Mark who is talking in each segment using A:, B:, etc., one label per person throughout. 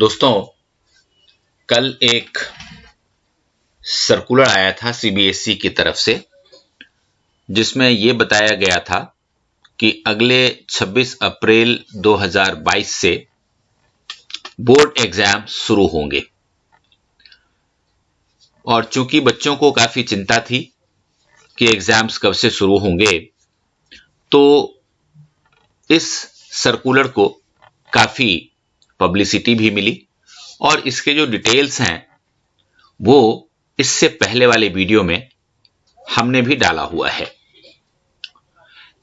A: दोस्तों, कल एक सर्कुलर आया था सीबीएसई की तरफ से, जिसमें यह बताया गया था कि अगले 26 अप्रैल 2022 से बोर्ड एग्जाम शुरू होंगे। और चूंकि बच्चों को काफी चिंता थी कि एग्जाम्स कब से शुरू होंगे, तो इस सर्कुलर को काफी पब्लिसिटी भी मिली और इसके जो डिटेल्स हैं वो इससे पहले वाले वीडियो में हमने भी डाला हुआ है।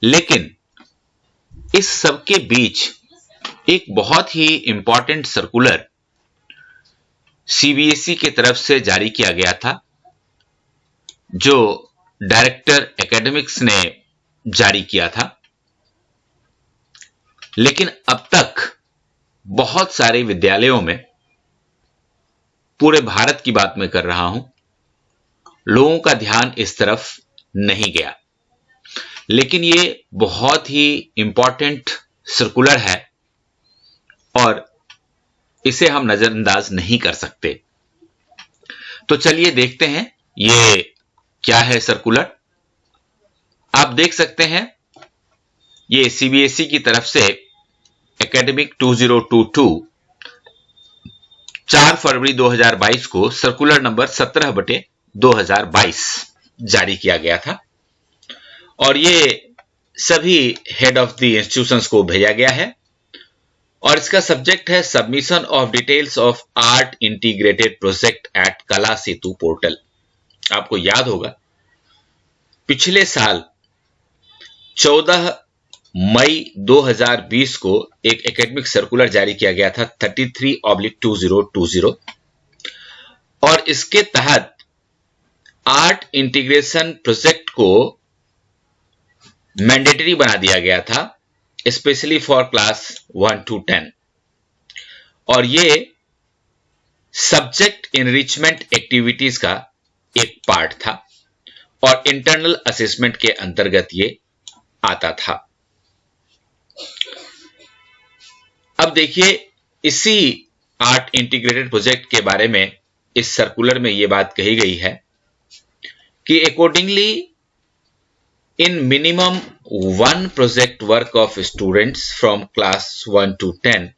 A: लेकिन इस सब के बीच एक बहुत ही इंपॉर्टेंट सर्कुलर सीबीएसई की तरफ से जारी किया गया था, जो डायरेक्टर एकेडमिक्स ने जारी किया था। लेकिन अब तक बहुत सारे विद्यालयों में, पूरे भारत की बात मैं कर रहा हूं, लोगों का ध्यान इस तरफ नहीं गया। लेकिन ये बहुत ही इंपॉर्टेंट सर्कुलर है और इसे हम नजरअंदाज नहीं कर सकते। तो चलिए देखते हैं ये क्या है सर्कुलर। आप देख सकते हैं ये सीबीएसई की तरफ से एकेडमिक 2022 4 फरवरी 2022 को सर्कुलर नंबर 17/2022 जारी किया गया था और ये सभी हेड ऑफ द इंस्टीट्यूशंस को भेजा गया है। और इसका सब्जेक्ट है submission of details of art integrated project at कला सेतु पोर्टल। आपको याद होगा पिछले साल 14 मई 2020 को एक एकेडमिक सर्कुलर जारी किया गया था 33/2020 और इसके तहत आर्ट इंटीग्रेशन प्रोजेक्ट को मैंडेटरी बना दिया गया था, स्पेशली फॉर क्लास 1 to 10। और ये सब्जेक्ट एनरिचमेंट एक्टिविटीज का एक पार्ट था और इंटरनल असेसमेंट के अंतर्गत ये आता था। अब देखिए, इसी आर्ट इंटीग्रेटेड प्रोजेक्ट के बारे में इस सर्कुलर में यह बात कही गई है कि accordingly in minimum 1 project work of students from class 1 to 10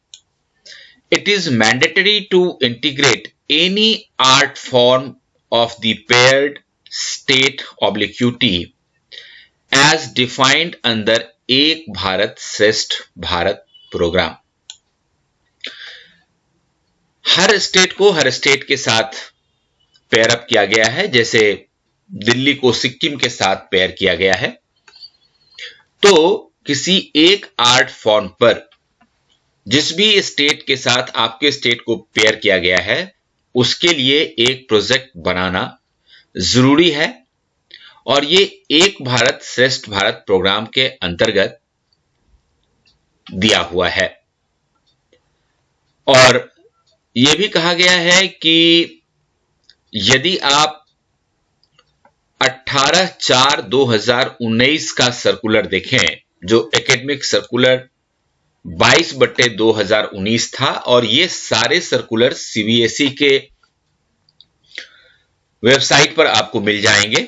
A: it is mandatory to integrate any art form of the paired state/UT as defined under एक भारत श्रेष्ठ भारत प्रोग्राम। हर स्टेट को हर स्टेट के साथ पेयर अप किया गया है, जैसे दिल्ली को सिक्किम के साथ पेयर किया गया है। तो किसी एक आर्ट फॉर्म पर जिस भी स्टेट के साथ आपके स्टेट को पेयर किया गया है, उसके लिए एक प्रोजेक्ट बनाना जरूरी है और ये एक भारत श्रेष्ठ भारत प्रोग्राम के अंतर्गत दिया हुआ है। और यह भी कहा गया है कि यदि आप 18/4/2019 का सर्कुलर देखें, जो एकेडमिक सर्कुलर 22/2019 था, और ये सारे सर्कुलर सीबीएसई के वेबसाइट पर आपको मिल जाएंगे।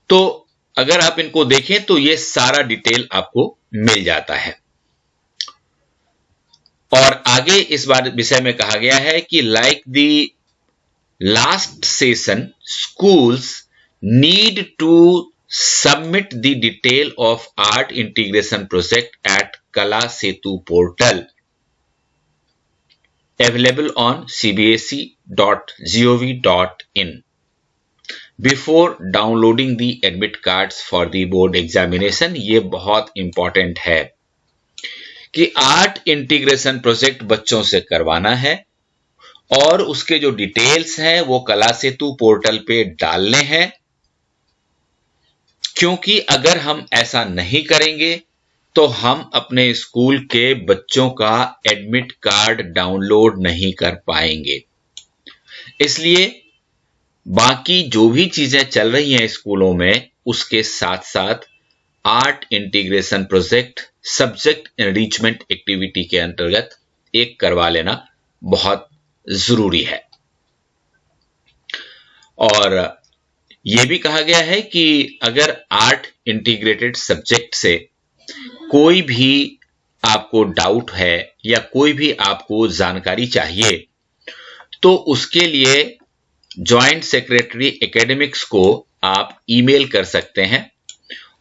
A: तो अगर आप इनको देखें तो ये सारा डिटेल आपको मिल जाता है। और आगे इस बार विषय में कहा गया है कि like the last session schools need to submit the detail of art integration project at Kala Setu portal available on cbse.gov.in before downloading the admit cards for the board examination। ये बहुत इंपॉर्टेंट है कि art integration project बच्चों से करवाना है और उसके जो डिटेल्स हैं वो कला सेतु पोर्टल पे डालने हैं, क्योंकि अगर हम ऐसा नहीं करेंगे तो हम अपने स्कूल के बच्चों का एडमिट कार्ड डाउनलोड नहीं कर पाएंगे। इसलिए बाकी जो भी चीजें चल रही हैं स्कूलों में, उसके साथ साथ art integration project subject enrichment activity के अंतर्गत एक करवा लेना बहुत जरूरी है। और यह भी कहा गया है कि अगर आर्ट इंटीग्रेटेड सब्जेक्ट से कोई भी आपको डाउट है या कोई भी आपको जानकारी चाहिए तो उसके लिए जॉइंट सेक्रेटरी एकेडमिक्स को आप ईमेल कर सकते हैं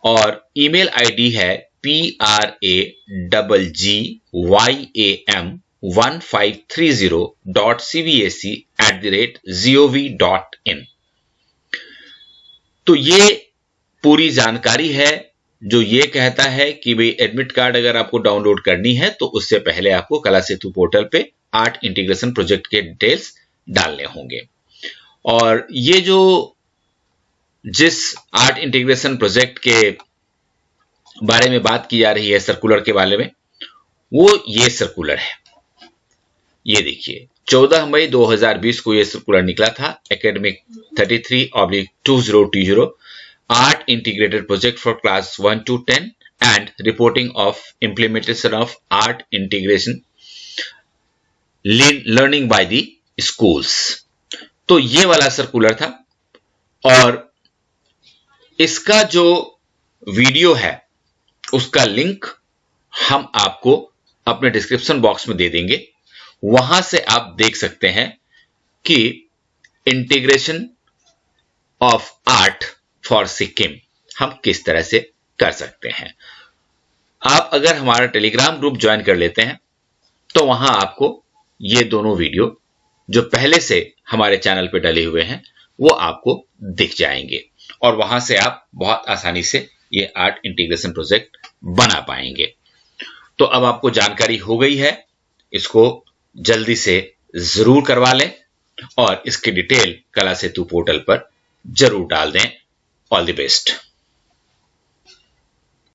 A: और ईमेल आईडी है praggym1530.cvac@gov.in। तो ये पूरी जानकारी है जो ये कहता है कि भाई एडमिट कार्ड अगर आपको डाउनलोड करनी है तो उससे पहले आपको कला सेतु पोर्टल पे आर्ट इंटीग्रेशन प्रोजेक्ट के डिटेल्स डालने होंगे। और ये जो जिस आर्ट इंटीग्रेशन प्रोजेक्ट के बारे में बात की जा रही है, सर्कुलर के बारे में, वो ये सर्कुलर है। ये देखिए 14 मई 2020 को ये सर्कुलर निकला था, academic 33/2020 art integrated project for class 1 to 10 and reporting of implementation of art integration learning by the schools. तो ये वाला सर्कुलर था और इसका जो वीडियो है उसका लिंक हम आपको अपने डिस्क्रिप्शन बॉक्स में दे देंगे। वहां से आप देख सकते हैं कि integration of art for Sikkim हम किस तरह से कर सकते हैं। आप अगर हमारा टेलीग्राम ग्रुप ज्वाइन कर लेते हैं तो वहां आपको ये दोनों वीडियो जो पहले से हमारे चैनल पे डले हुए हैं वो आपको दिख जाएंगे और वहां से आप बहुत आसानी से ये आर्ट इंटीग्रेशन प्रोजेक्ट बना पाएंगे। तो अब आपको जानकारी हो गई है, इसको जल्दी से जरूर करवा लें और इसकी डिटेल कला सेतु पोर्टल पर जरूर डाल दें। All the best.